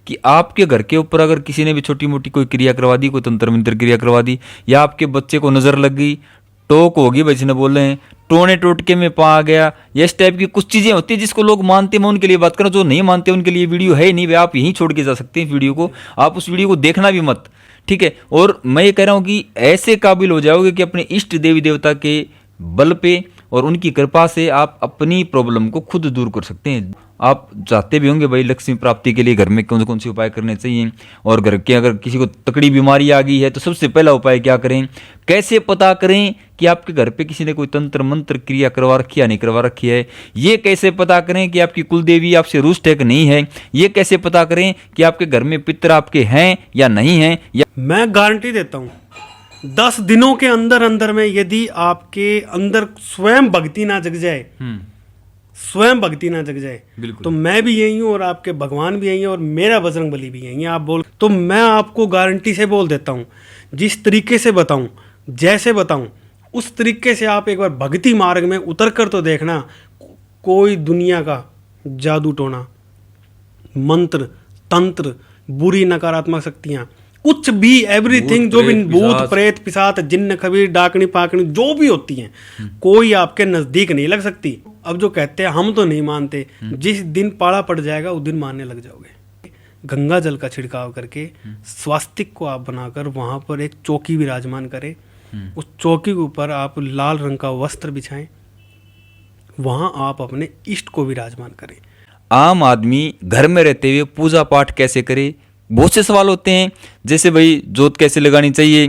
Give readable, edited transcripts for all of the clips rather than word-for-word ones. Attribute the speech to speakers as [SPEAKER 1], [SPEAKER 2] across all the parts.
[SPEAKER 1] कि आपके घर के ऊपर अगर किसी ने भी छोटी मोटी कोई क्रिया करवा दी, कोई तंत्र मंत्र क्रिया करवा दी, या आपके बच्चे को नजर लग गई, टोक होगी भाई जिन्हें बोल रहे हैं, टोने टोटके में पा गया, ये इस टाइप की कुछ चीजें होती है जिसको लोग मानते हैं। मैं उनके लिए बात करूं, जो नहीं मानते उनके लिए वीडियो है ही नहीं, वे आप यहीं छोड़ के जा सकते हैं वीडियो को, आप उस वीडियो को देखना भी मत, ठीक है। और मैं ये कह रहा हूं कि ऐसे काबिल हो जाओगे कि अपने इष्ट देवी देवता के बल पे और उनकी कृपा से आप अपनी प्रॉब्लम को खुद दूर कर सकते हैं। आप चाहते भी होंगे भाई लक्ष्मी प्राप्ति के लिए घर में कौन से उपाय करने चाहिए, और घर के अगर किसी को तकड़ी बीमारी आ गई है तो सबसे पहला उपाय क्या करें, कैसे पता करें कि आपके घर पे किसी ने कोई तंत्र मंत्र क्रिया करवा रखी है नहीं करवा रखी है, ये कैसे पता करें कि आपकी कुलदेवी आपसे रुष्ट है कि नहीं है, ये कैसे पता करें कि आपके घर में पितर आपके हैं या नहीं हैं। या
[SPEAKER 2] मैं गारंटी देता हूँ 10 दिनों के अंदर अंदर में यदि आपके अंदर स्वयं भक्ति ना जग जाए, स्वयं भक्ति ना जग जाए, तो मैं भी यही हूँ और आपके भगवान भी यही है और मेरा बजरंग बली भी यही है। आप बोल तो मैं आपको गारंटी से बोल देता हूँ, जिस तरीके से बताऊँ, जैसे बताऊँ, उस तरीके से आप एक बार भक्ति मार्ग में उतर कर तो देखना, कोई दुनिया का जादू टोना, मंत्र, तंत्र, बुरी नकारात्मक शक्तियाँ, कुछ भी, एवरीथिंग, जो भी भूत प्रेत पिशाच जिन्न खबीर डाकनी पाकनी जो भी होती हैं, कोई आपके नजदीक नहीं लग सकती। अब जो कहते हैं हम तो नहीं मानते, जिस दिन पाला पड़ जाएगा उस दिन मानने लग जाओगे। गंगा जल का छिड़काव करके स्वास्तिक को आप बनाकर वहां पर एक चौकी विराजमान करें, उस चौकी के ऊपर आप लाल रंग का वस्त्र बिछाएं, वहां आप अपने इष्ट को विराजमान करें।
[SPEAKER 1] आम आदमी घर में रहते हुए पूजा पाठ कैसे करे, बहुत से सवाल होते हैं, जैसे भाई जोत कैसे लगानी चाहिए,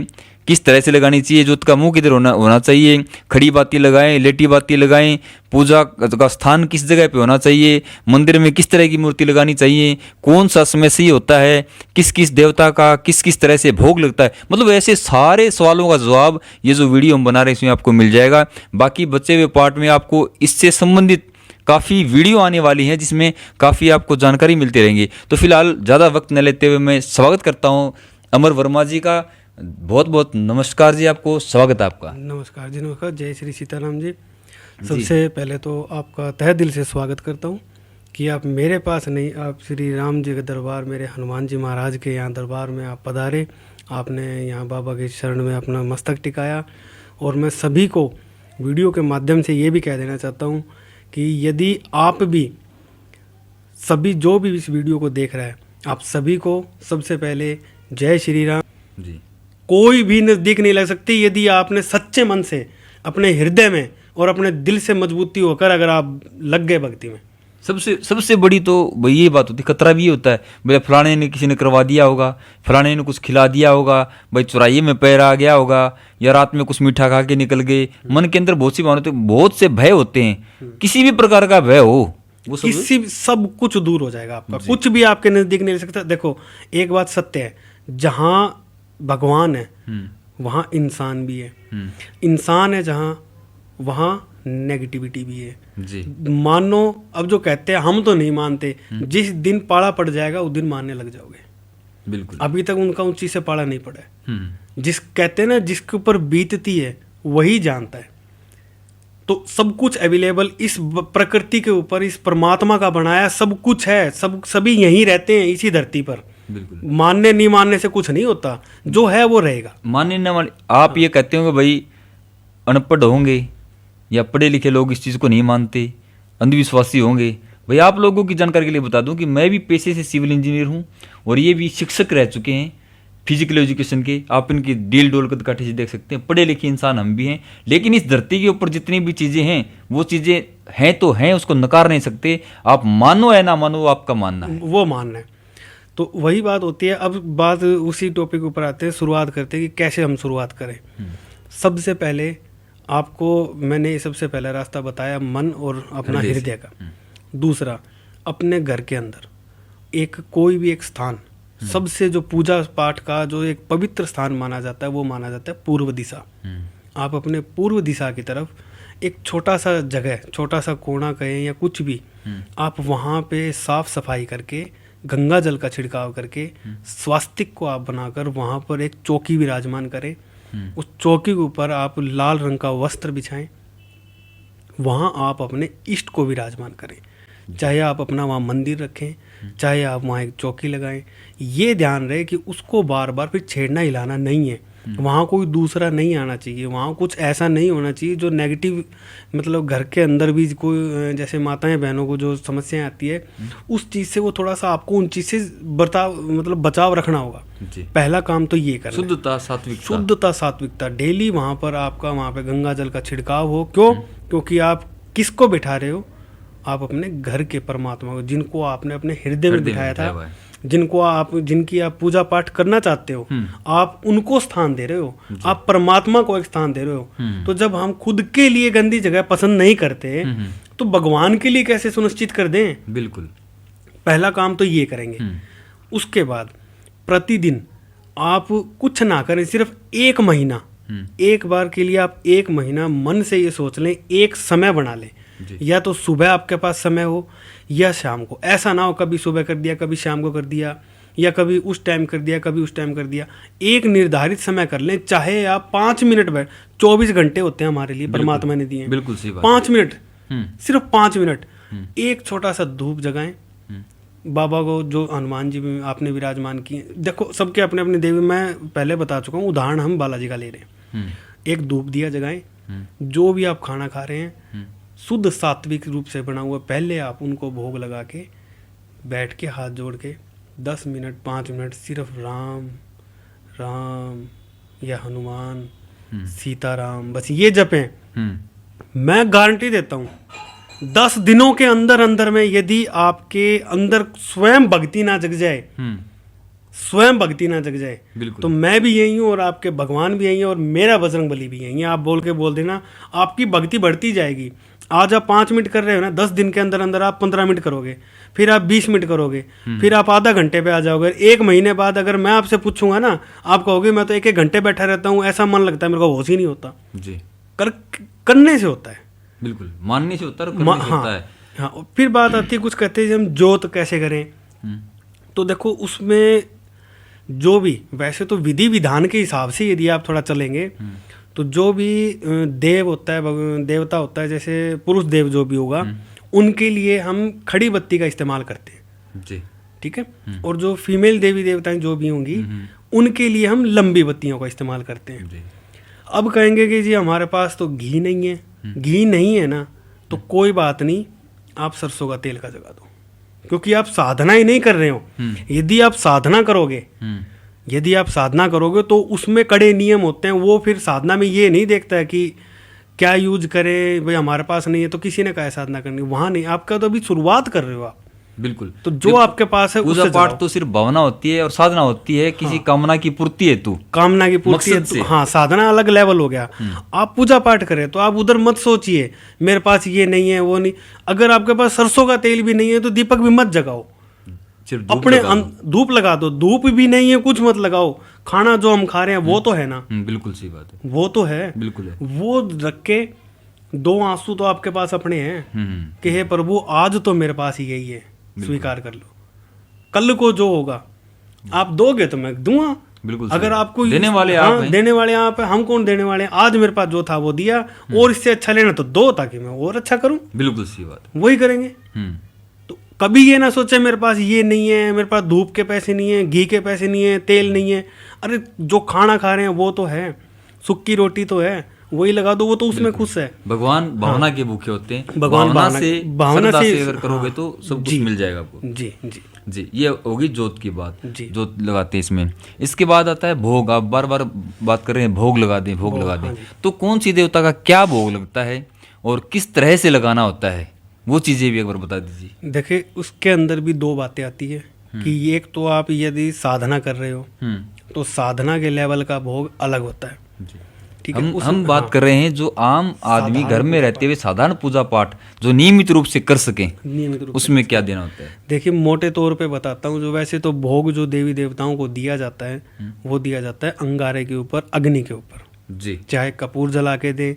[SPEAKER 1] किस तरह से लगानी चाहिए, जोत का मुंह किधर होना चाहिए, खड़ी बाती लगाएं, लेटी बाती लगाएं, पूजा का स्थान किस जगह पे होना चाहिए, मंदिर में किस तरह की मूर्ति लगानी चाहिए, कौन सा समय सही होता है, किस किस देवता का किस किस तरह से भोग लगता है, मतलब ऐसे सारे सवालों का जवाब ये जो वीडियो हम बना रहे हैं इसमें आपको मिल जाएगा। बाकी बचे हुए पार्ट में आपको इससे संबंधित काफ़ी वीडियो आने वाली हैं जिसमें काफ़ी आपको जानकारी मिलती रहेंगी। तो फिलहाल ज़्यादा वक्त न लेते हुए मैं स्वागत करता हूं अमर वर्मा जी का। बहुत बहुत नमस्कार जी, आपको स्वागत है आपका।
[SPEAKER 2] नमस्कार जी, नमस्कार, जय श्री सीताराम जी। सबसे पहले तो आपका तहे दिल से स्वागत करता हूं कि आप मेरे पास नहीं, आप श्री राम जी के दरबार, मेरे हनुमान जी महाराज के यहाँ दरबार में आप पधारे, आपने यहाँ बाबा के शरण में अपना मस्तक टिकाया। और मैं सभी को वीडियो के माध्यम से ये भी कह देना चाहता हूँ कि यदि आप भी सभी जो भी इस वीडियो को देख रहा है, आप सभी को सबसे पहले जय श्री राम जी। कोई भी नज़दीक नहीं लग सकती यदि आपने सच्चे मन से अपने हृदय में और अपने दिल से मजबूती होकर अगर आप लग गए भक्ति में।
[SPEAKER 1] सबसे बड़ी तो भाई ये बात होती है, खतरा भी ये होता है भाई फलाने ने किसी ने करवा दिया होगा, फलाने ने कुछ खिला दिया होगा, भाई चुराइए में पैर आ गया होगा, या रात में कुछ मीठा खा के निकल गए। मन के अंदर बहुत सी भावना होती है, बहुत से भय होते हैं, किसी भी प्रकार का भय हो वो
[SPEAKER 2] सब कुछ दूर हो जाएगा आपका, कुछ भी आपके नजदीक नहीं रह सकता। देखो एक बात सत्य है, जहाँ भगवान है वहाँ इंसान भी है, इंसान है जहाँ वहाँ नेगेटिविटी भी है जी। मानो अब जो कहते हैं हम तो नहीं मानते, जिस दिन पाला पड़ जाएगा उस दिन मानने लग जाओगे। बिल्कुल, अभी तक उनका उस चीज से पाला नहीं पड़ा है। जिस कहते हैं ना, जिसके ऊपर बीतती है वही जानता है। तो सब कुछ अवेलेबल इस प्रकृति के ऊपर, इस परमात्मा का बनाया सब कुछ है, सभी यहीं रहते हैं इसी धरती पर। बिल्कुल, मानने नहीं मानने से कुछ नहीं होता, जो है वो रहेगा।
[SPEAKER 1] मानने न मानने, आप ये कहते होंगे भाई अनपढ़ होंगे या पढ़े लिखे लोग इस चीज़ को नहीं मानते, अंधविश्वासी होंगे। भाई आप लोगों की जानकारी के लिए बता दूं कि मैं भी पेशे से सिविल इंजीनियर हूं और ये भी शिक्षक रह चुके हैं फिजिकल एजुकेशन के। आप इनकी डील डोल कदकाठी से देख सकते हैं, पढ़े लिखे इंसान हम भी हैं। लेकिन इस धरती के ऊपर जितनी भी चीज़ें हैं वो चीज़ें हैं तो हैं, उसको नकार नहीं सकते। आप मानो या ना मानो, वो आपका मानना है,
[SPEAKER 2] वो मानना है। तो वही बात होती है। अब बात उसी टॉपिक ऊपर आते हैं, शुरुआत करते हैं कि कैसे हम शुरुआत करें। सबसे पहले आपको मैंने सबसे पहला रास्ता बताया मन और अपना हृदय का। दूसरा, अपने घर के अंदर एक कोई भी एक स्थान, सबसे जो पूजा पाठ का जो एक पवित्र स्थान माना जाता है वो माना जाता है पूर्व दिशा। आप अपने पूर्व दिशा की तरफ एक छोटा सा जगह, छोटा सा कोना कहें या कुछ भी, आप वहाँ पे साफ सफाई करके गंगा जल का छिड़काव करके स्वास्तिक को आप बनाकर वहाँ पर एक चौकी विराजमान करें। उस चौकी के ऊपर आप लाल रंग का वस्त्र बिछाएं, वहाँ आप अपने इष्ट को विराजमान करें। चाहे आप अपना वहाँ मंदिर रखें, चाहे आप वहाँ एक चौकी लगाएं, ये ध्यान रहे कि उसको बार बार फिर छेड़ना हिलाना नहीं है। वहाँ कोई दूसरा नहीं आना चाहिए, वहाँ कुछ ऐसा नहीं होना चाहिए जो नेगेटिव, मतलब घर के अंदर भी कोई जैसे माताएं बहनों को जो समस्याएं आती है उस चीज़ से वो थोड़ा सा आपको उन चीज़ से बचाव रखना होगा। पहला काम तो ये करना, शुद्धता सात्विकता डेली वहाँ पर आपका वहाँ पे गंगा जल का छिड़काव हो। क्योंकि आप किसको बिठा रहे हो? आप अपने घर के परमात्मा को, जिनको आपने अपने हृदय में बिठाया था, जिनकी आप पूजा पाठ करना चाहते हो, आप उनको स्थान दे रहे हो, आप परमात्मा को एक स्थान दे रहे हो। तो जब हम खुद के लिए गंदी जगह पसंद नहीं करते तो भगवान के लिए कैसे सुनिश्चित कर दें?
[SPEAKER 1] बिल्कुल,
[SPEAKER 2] पहला काम तो ये करेंगे। उसके बाद प्रतिदिन आप कुछ ना करें, सिर्फ 1 महीना, एक बार के लिए आप 1 महीना मन से ये सोच लें, एक समय बना लें, या तो सुबह आपके पास समय हो या शाम को। ऐसा ना हो कभी सुबह कर दिया, कभी शाम को कर दिया, या कभी उस टाइम कर दिया, कभी उस टाइम कर दिया। एक निर्धारित समय कर लें, चाहे आप 5 मिनट बैठ, 24 घंटे होते हैं हमारे लिए, परमात्मा ने दिए।
[SPEAKER 1] बिल्कुल सही बात।
[SPEAKER 2] 5 मिनट, सिर्फ 5 मिनट, एक छोटा सा धूप जगाएं। बाबा को, जो हनुमान जी में आपने विराजमान किए, देखो सबके अपने अपने देवी, मैं पहले बता चुका हूँ, उदाहरण हम बालाजी का ले रहे हैं। एक धूप दिया जगाएं, जो भी आप खाना खा रहे हैं शुद्ध सात्विक रूप से बना हुआ, पहले आप उनको भोग लगा के बैठ के हाथ जोड़ के 10 मिनट 5 मिनट सिर्फ राम राम या हनुमान सीताराम बस ये जपें। मैं गारंटी देता हूँ 10 दिनों के अंदर अंदर में यदि आपके अंदर स्वयं भक्ति ना जग जाए, स्वयं भक्ति ना जग जाए, तो मैं भी यही हूँ और आपके भगवान भी यही है और मेरा बजरंग बली भी यही है। आप बोल देना, आपकी भक्ति बढ़ती जाएगी। आज आप 5 मिनट कर रहे हो ना, 10 दिन के अंदर अंदर आप 15 मिनट करोगे, फिर आप 20 मिनट करोगे, फिर आप आधा घंटे पे आ जाओगे। 1 महीने बाद अगर मैं आपसे पूछूंगा ना, आप कहोगे मैं तो 1-1 घंटे बैठा रहता हूँ, ऐसा मन लगता है मेरे को, होश ही नहीं होता जी। करने से होता है,
[SPEAKER 1] बिल्कुल मानने से होता है, करने से होता है।
[SPEAKER 2] हाँ, फिर बात आती है, कुछ कहते हैं हम जोत कैसे करें। तो देखो उसमें जो भी, वैसे तो विधि विधान के हिसाब से यदि आप थोड़ा चलेंगे तो जो भी देव होता है, देवता होता है, जैसे पुरुष देव जो भी होगा, उनके लिए हम खड़ी बत्ती का इस्तेमाल करते हैं जी, ठीक है। और जो फीमेल देवी देवताएं जो भी होंगी उनके लिए हम लंबी बत्तियों का इस्तेमाल करते हैं जी। अब कहेंगे कि जी हमारे पास तो घी नहीं है, घी नहीं है ना, तो कोई बात नहीं, आप सरसों का तेल का जगा दो, क्योंकि आप साधना ही नहीं कर रहे हो। यदि आप साधना करोगे तो उसमें कड़े नियम होते हैं। वो फिर साधना में ये नहीं देखता है कि क्या यूज करें, भाई हमारे पास नहीं है तो किसी ने कहा साधना करनी, वहाँ नहीं, आपका तो अभी शुरुआत कर रहे हो आप।
[SPEAKER 1] बिल्कुल,
[SPEAKER 2] तो जो आपके पास है
[SPEAKER 1] पूजा पाठ तो सिर्फ भावना होती है और साधना होती है किसी कामना की पूर्ति हेतु,
[SPEAKER 2] कामना की पूर्ति हेतु। हाँ, साधना अलग लेवल हो गया। आप पूजा पाठ करें तो आप उधर मत सोचिए मेरे पास ये नहीं है वो नहीं। अगर आपके पास सरसों का तेल भी नहीं है तो दीपक भी मत जगाओ, अपने धूप लगा दो। धूप भी नहीं है कुछ मत लगाओ, खाना जो हम खा रहे हैं वो तो है ना।
[SPEAKER 1] बिल्कुल सही बात है,
[SPEAKER 2] वो तो है,
[SPEAKER 1] बिल्कुल है।
[SPEAKER 2] वो रख के 2 आंसू तो आपके पास अपने हैं कि हे प्रभु आज तो मेरे पास ही यही है, स्वीकार कर लो। कल को जो होगा आप दोगे तो मैं दूंगा। बिल्कुल, अगर आपको
[SPEAKER 1] देने वाले आप हैं।
[SPEAKER 2] देने वाले आप हैं, हम कौन देने वाले हैं। आज मेरे पास जो था वो दिया, और इससे अच्छा लेना तो दो, ताकि मैं और अच्छा करूं।
[SPEAKER 1] बिल्कुल सही बात,
[SPEAKER 2] वही करेंगे। तो कभी ये ना सोचे मेरे पास ये नहीं है, मेरे पास धूप के पैसे नहीं है, घी के पैसे नहीं है, तेल नहीं है। अरे जो खाना खा रहे हैं वो तो है, सूखी रोटी तो है, वही लगा दो, वो तो उसमें खुश है।
[SPEAKER 1] भगवान भावना के भूखे होते हैं,
[SPEAKER 2] भगवान भावना से
[SPEAKER 1] अगर करोगे तो सब कुछ मिल जाएगा आपको।
[SPEAKER 2] जी जी
[SPEAKER 1] जी, ये होगी जोत की बात, जोत लगाते हैं इसमें। इसके बाद आता है भोग। आप बार बार बात कर रहे हैं भोग लगा दें, भोग लगा दें। तो कौन सी देवता का क्या भोग लगता है और किस तरह से लगाना होता है, वो चीजें भी एक बार बता दीजिए।
[SPEAKER 2] देखिए उसके अंदर भी 2 बातें आती है कि एक तो आप यदि साधना कर रहे हो तो साधना के लेवल का भोग अलग होता है।
[SPEAKER 1] हम बात कर रहे हैं जो आम आदमी घर में रहते हुए साधारण पूजा पाठ जो नियमित रूप से कर सके, उसमें क्या देना होता है।
[SPEAKER 2] देखिए मोटे तौर पे बताता हूँ। जो वैसे तो भोग जो देवी देवताओं को दिया जाता है वो दिया जाता है अंगारे के ऊपर, अग्नि के ऊपर जी। चाहे कपूर जला के दे,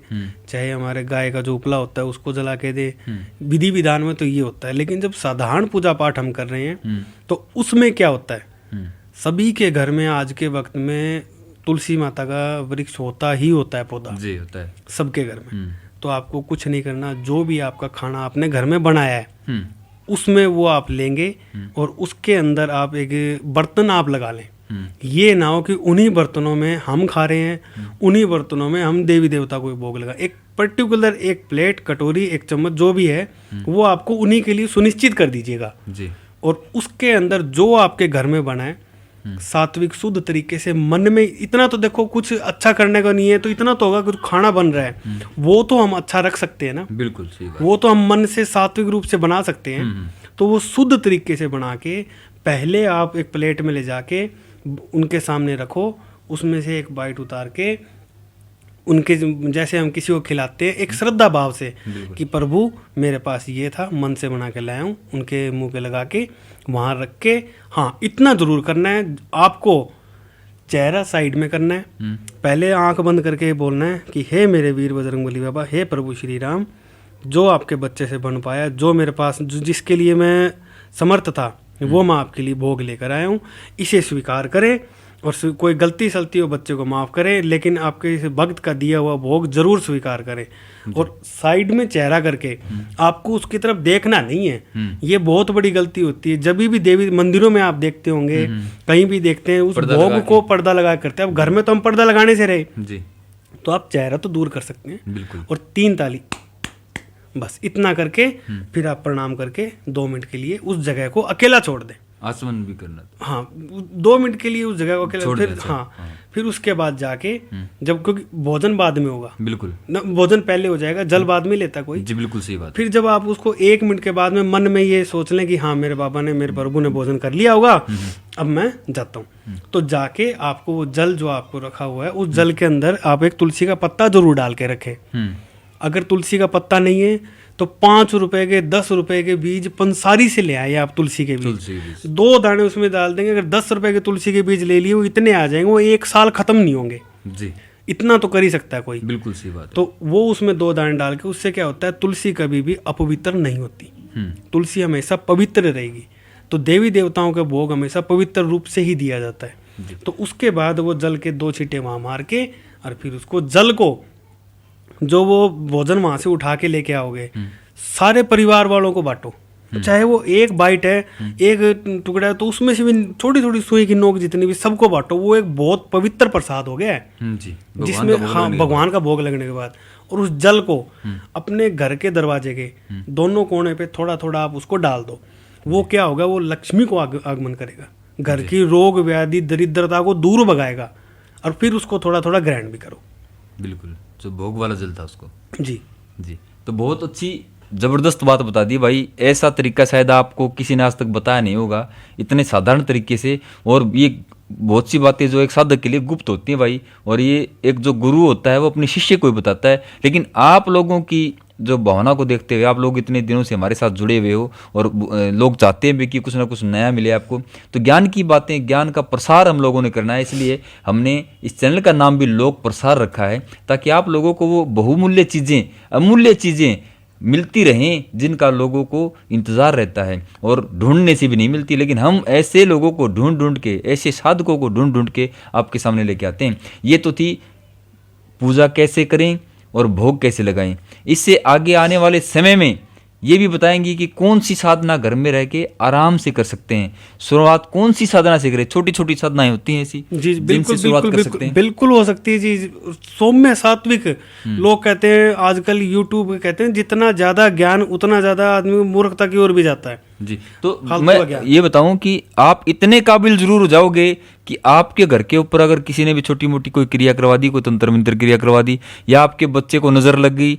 [SPEAKER 2] चाहे हमारे गाय का जो उपला होता है उसको जला के दे, विधि विधान में तो ये होता है। लेकिन जब साधारण पूजा पाठ हम कर रहे हैं तो उसमें क्या होता है, सभी के घर में आज के वक्त में तुलसी माता का वृक्ष होता ही होता है, पौधा
[SPEAKER 1] जी होता है सबके घर में।
[SPEAKER 2] तो आपको कुछ नहीं करना, जो भी आपका खाना आपने घर में बनाया है उसमें वो आप लेंगे और उसके अंदर आप एक बर्तन आप लगा लें। ये ना हो कि उन्हीं बर्तनों में हम खा रहे हैं, उन्हीं बर्तनों में हम देवी देवता को भोग लगा। एक पर्टिकुलर एक प्लेट, कटोरी, एक चम्मच जो भी है वो आपको उन्हीं के लिए सुनिश्चित कर दीजिएगा जी। और उसके अंदर जो आपके घर में बना है सात्विक शुद्ध तरीके से, मन में इतना तो देखो कुछ अच्छा करने का नहीं है तो इतना तो होगा, कुछ खाना बन रहा है वो तो हम अच्छा रख सकते हैं ना, बिल्कुल सही बात। वो तो हम मन से सात्विक रूप से बना सकते हैं। तो वो शुद्ध तरीके से बना के पहले आप एक प्लेट में ले जाके उनके सामने रखो, उसमें से एक बाइट उतार के उनके जैसे हम किसी को खिलाते हैं एक श्रद्धा भाव से कि प्रभु मेरे पास ये था, मन से बना के लाया हूँ, उनके मुंह पे लगा के वहाँ रख के। हाँ, इतना जरूर करना है आपको, चेहरा साइड में करना है, पहले आंख बंद करके बोलना है कि हे मेरे वीर बजरंगबली बाबा, हे प्रभु श्री राम, जो आपके बच्चे से बन पाया, जो मेरे पास जिसके लिए मैं समर्थ था वो मैं आपके लिए भोग लेकर आया हूँ, इसे स्वीकार करें और कोई गलती सलती हो बच्चे को माफ़ करें, लेकिन आपके इस भक्त का दिया हुआ भोग जरूर स्वीकार करें। और साइड में चेहरा करके आपको उसकी तरफ देखना नहीं है। ये बहुत बड़ी गलती होती है। जब भी देवी मंदिरों में आप देखते होंगे, कहीं भी देखते हैं, उस भोग को पर्दा लगा करते हैं। अब घर में तो हम पर्दा लगाने से रहे जी, तो आप चेहरा तो दूर कर सकते हैं बिल्कुल। और 3 ताली बस इतना करके फिर आप प्रणाम करके 2 मिनट के लिए उस जगह को अकेला छोड़ दें।
[SPEAKER 1] आचमन भी करना,
[SPEAKER 2] हाँ 2 मिनट के लिए उस जगह को अकेला फिर हाँ, फिर उसके बाद जाके जब, क्योंकि भोजन बाद में होगा बिल्कुल न, भोजन पहले हो जाएगा, जल बाद में लेता कोई जी, बिल्कुल सही बात। फिर जब आप उसको 1 मिनट के बाद में मन में ये सोच लें कि हाँ मेरे बाबा ने, मेरे प्रभु ने भोजन कर लिया होगा, अब मैं जाता हूँ, तो जाके आपको वो जल जो आपको रखा हुआ है उस जल के अंदर आप एक तुलसी का पत्ता जरूर डाल के रखें। अगर तुलसी का पत्ता नहीं है तो 5 रुपए के 10 रुपए के बीज पंसारी से ले आए आप, तुलसी के बीज 2 दाने उसमें डाल देंगे। अगर 10 रुपए के तुलसी के बीज ले लिए, वो इतने आ जाएंगे, वो 1 साल खत्म नहीं होंगे जी। इतना तो कर ही सकता है कोई, बिल्कुल सही बात है। तो वो उसमें 2 दाने डाल के, उससे क्या होता है, तुलसी कभी भी अपवित्र नहीं होती, तुलसी हमेशा पवित्र रहेगी। तो देवी देवताओं का भोग हमेशा पवित्र रूप से ही दिया जाता है। तो उसके बाद वो जल के 2 छींटे वहाँ मार के, और फिर उसको जल को जो वो भोजन वहां से उठा के लेके आओगे, सारे परिवार वालों को बांटो। चाहे वो एक बाइट है, एक टुकड़ा है, तो उसमें से भी छोटी छोटी सुई की नोक जितनी भी सबको बांटो। वो एक बहुत पवित्र प्रसाद हो गया है जी, जिसमें हाँ भगवान का भोग लगने के बाद। और उस जल को अपने घर के दरवाजे के दोनों कोने पे थोड़ा थोड़ा आप उसको डाल दो। वो क्या होगा, वो लक्ष्मी को आगमन करेगा, घर की रोग व्याधि दरिद्रता को दूर भगाएगा। और फिर उसको थोड़ा थोड़ा ग्रहण भी करो। बिल्कुल, जो भोग वाला जल था उसको जी जी। तो बहुत अच्छी ज़बरदस्त बात बता दी भाई। ऐसा तरीका शायद आपको किसी ने आज तक बताया नहीं होगा इतने साधारण तरीके से। और ये बहुत सी बातें जो एक साधक के लिए गुप्त होती हैं भाई, और ये एक जो गुरु होता है वो अपने शिष्य को ही बताता है। लेकिन आप लोगों की जो भावना को देखते हुए, आप लोग इतने दिनों से हमारे साथ जुड़े हुए हो और लोग चाहते हैं भी कि कुछ ना कुछ नया मिले आपको, तो ज्ञान की बातें, ज्ञान का प्रसार हम लोगों ने करना है। इसलिए हमने इस चैनल का नाम भी लोक प्रसार रखा है, ताकि आप लोगों को वो बहुमूल्य चीज़ें, अमूल्य चीज़ें मिलती रहें जिनका लोगों को इंतज़ार रहता है और ढूंढने से भी नहीं मिलती। लेकिन हम ऐसे लोगों को ढूंढ ढूंढ के, ऐसे साधकों को ढूंढ ढूंढ के आपके सामने लेके आते हैं। ये तो थी पूजा कैसे करें और भोग कैसे लगाएं। इससे आगे आने वाले समय में ये भी बताएंगे कि कौन सी साधना घर में रह के आराम से कर सकते हैं। शुरुआत कौन सी साधना से करें, छोटी छोटी साधनाएं होती हैं ऐसी जी, बिल्कुल शुरुआत कर सकते हैं। बिल्कुल हो सकती है जी। सौम्य सात्विक लोग कहते हैं, आजकल यूट्यूब कहते हैं, जितना ज्यादा ज्ञान उतना ज्यादा आदमी मूर्खता की ओर भी जाता है जी। तो मैं ये बताऊं कि आप इतने काबिल जरूर हो जाओगे कि आपके घर के ऊपर अगर किसी ने भी छोटी मोटी कोई क्रिया करवा दी, कोई तंत्र मंत्र क्रिया करवा दी, या आपके बच्चे को नजर लग गई,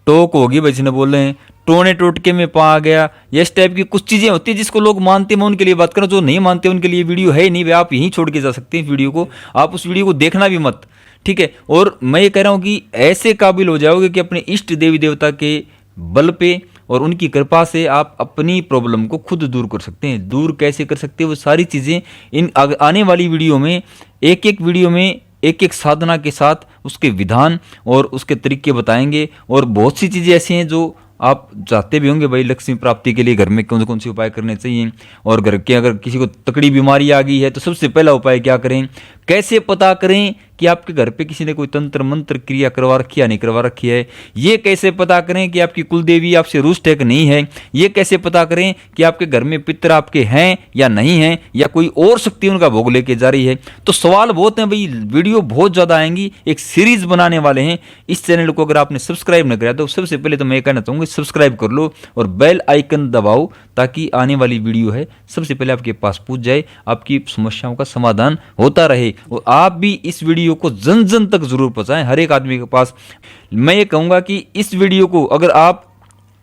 [SPEAKER 2] टोक होगी वैसे न बोल रहे हैं, टोने टोटके में पा गया, ये इस टाइप की कुछ चीजें होती है जिसको लोग मानते हैं। मैं उनके लिए बात कर रहा हूं, जो नहीं मानते उनके लिए वीडियो है ही नहीं, वे आप यहीं छोड़ के जा सकते हैं वीडियो को। आप उस वीडियो को देखना भी मत, ठीक है। और मैं ये कह रहा हूं कि ऐसे काबिल हो जाओगे कि अपने इष्ट देवी देवता के बल पे और उनकी कृपा से आप अपनी प्रॉब्लम को खुद दूर कर सकते हैं। दूर कैसे कर सकते हैं वो सारी चीज़ें इन आने वाली वीडियो में, एक एक वीडियो में एक एक साधना के साथ उसके विधान और उसके तरीके बताएंगे। और बहुत सी चीज़ें ऐसी हैं जो आप चाहते भी होंगे भाई, लक्ष्मी प्राप्ति के लिए घर में कौन कौन से उपाय करने चाहिए। और घर के अगर किसी को तकड़ी बीमारी आ गई है तो सबसे पहला उपाय क्या करें,
[SPEAKER 1] कैसे पता करें कि आपके घर पे किसी ने कोई तंत्र मंत्र क्रिया करवा रखी या नहीं करवा रखी है? ये कैसे पता करें कि आपकी कुलदेवी आपसे रुष्ट है कि नहीं है? ये कैसे पता करें कि आपके घर में पितर आपके हैं या नहीं हैं, या कोई और शक्ति उनका भोग लेके जा रही है? तो सवाल बहुत हैं भाई, वीडियो बहुत ज़्यादा आएंगी, एक सीरीज बनाने वाले हैं। इस चैनल को अगर आपने सब्सक्राइब नहीं किया तो सबसे पहले तो मैं कहना चाहूँगा सब्सक्राइब कर लो और बेल आइकन दबाओ, ताकि आने वाली वीडियो है सबसे पहले आपके पास पहुंच जाए, आपकी समस्याओं का समाधान होता रहे। और आप भी इस वीडियो को जन जन तक जरूर पहुंचाएं, हर एक आदमी के पास। मैं ये कहूंगा कि इस वीडियो को अगर आप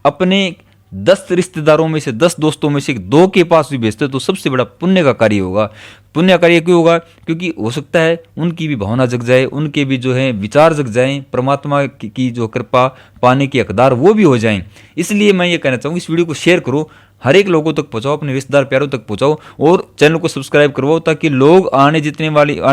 [SPEAKER 1] अपने 10 रिश्तेदारों में से, 10 दोस्तों में से 2 के पास भी भेजते तो सबसे बड़ा पुण्य का कार्य होगा। पुण्य कार्य क्यों होगा? क्योंकि हो सकता है उनकी भी भावना जग जाए, उनके भी जो है विचार जग जाएं, परमात्मा की जो कृपा पाने के हकदार वो भी हो जाएं। इसलिए मैं ये कहना चाहूँगा इस वीडियो को शेयर करो, हर एक लोगों तक पहुंचाओ, अपने रिश्तेदार प्यारों तक पहुंचाओ, और चैनल को सब्सक्राइब करवाओ, ताकि लोग आने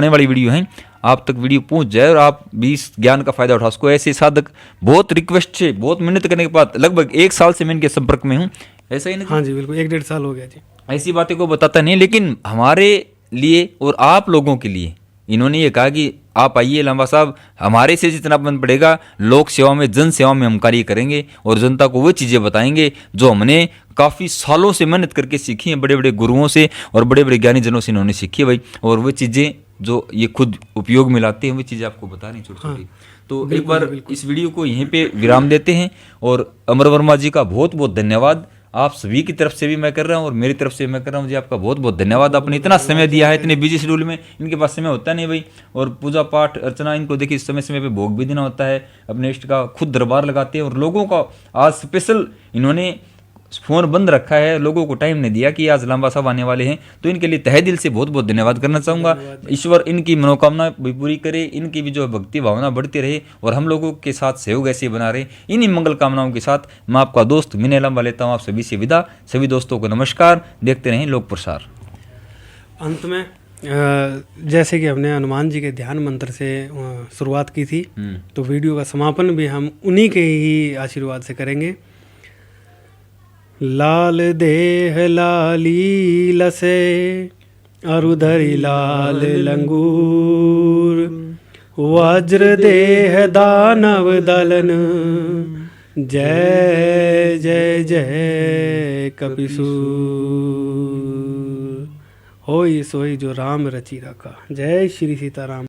[SPEAKER 1] वाली वीडियो हैं आप तक वीडियो पहुंच जाए और आप भी इस ज्ञान का फायदा उठा सको। ऐसे साधक बहुत रिक्वेस्ट से, बहुत मेहनत करने के बाद, लगभग 1 साल से मैं इनके संपर्क में हूँ। ऐसा ही नहीं?
[SPEAKER 2] हाँ जी बिल्कुल, 1-1.5 साल हो गया जी।
[SPEAKER 1] ऐसी बातें को बताता नहीं, लेकिन हमारे लिए और आप लोगों के लिए इन्होंने ये कहा कि आप आइए लांबा साहब, हमारे से जितना मन पड़ेगा लोक सेवा में, जन सेवा में हम कार्य करेंगे और जनता को वो चीज़ें बताएंगे जो हमने काफ़ी सालों से मेहनत करके सीखी हैं, बड़े बड़े गुरुओं से और बड़े बड़े ज्ञानी जनों से इन्होंने सीखी है भाई। और वो चीज़ें जो ये खुद उपयोग में लाते हैं, वो चीज़ें आपको बता रही छोटी छोटी। तो एक बार इस वीडियो को यहीं पे विराम देते हैं, और अमर वर्मा जी का बहुत बहुत धन्यवाद आप सभी की तरफ से भी मैं कर रहा हूँ और मेरी तरफ से मैं कर रहा हूँ जी। आपका बहुत बहुत धन्यवाद, आपने इतना समय दिया है। इतने बिजी शेड्यूल में इनके पास समय होता नहीं भाई, और पूजा पाठ अर्चना इनको देखिए समय समय पे भोग भी देना होता है, अपने इष्ट का खुद दरबार लगाते हैं। और लोगों का आज स्पेशल इन्होंने फ़ोन बंद रखा है, लोगों को टाइम नहीं दिया कि आज लांबा साहब आने वाले हैं, तो इनके लिए तहे दिल से बहुत बहुत धन्यवाद करना चाहूँगा। ईश्वर इनकी मनोकामना भी पूरी करे, इनकी भी जो भक्ति भावना बढ़ती रहे और हम लोगों के साथ सहयोग ऐसे बना रहे। इन्हीं मंगल कामनाओं के साथ मैं आपका दोस्त विनय लांबा लेता हूँ आप सभी से विदा। सभी दोस्तों को नमस्कार, देखते रहें लोक प्रसार।
[SPEAKER 2] अंत में जैसे कि हमने हनुमान जी के ध्यान मंत्र से शुरुआत की थी, तो वीडियो का समापन भी हम उन्हीं के ही आशीर्वाद से करेंगे। लाल देह लाली लसे अरुधरि लाल लंगूर, वज्र देह दानव दलन, जय जय जय कपिसूर। होई सोई जो राम रचि रखा। जय श्री सीताराम।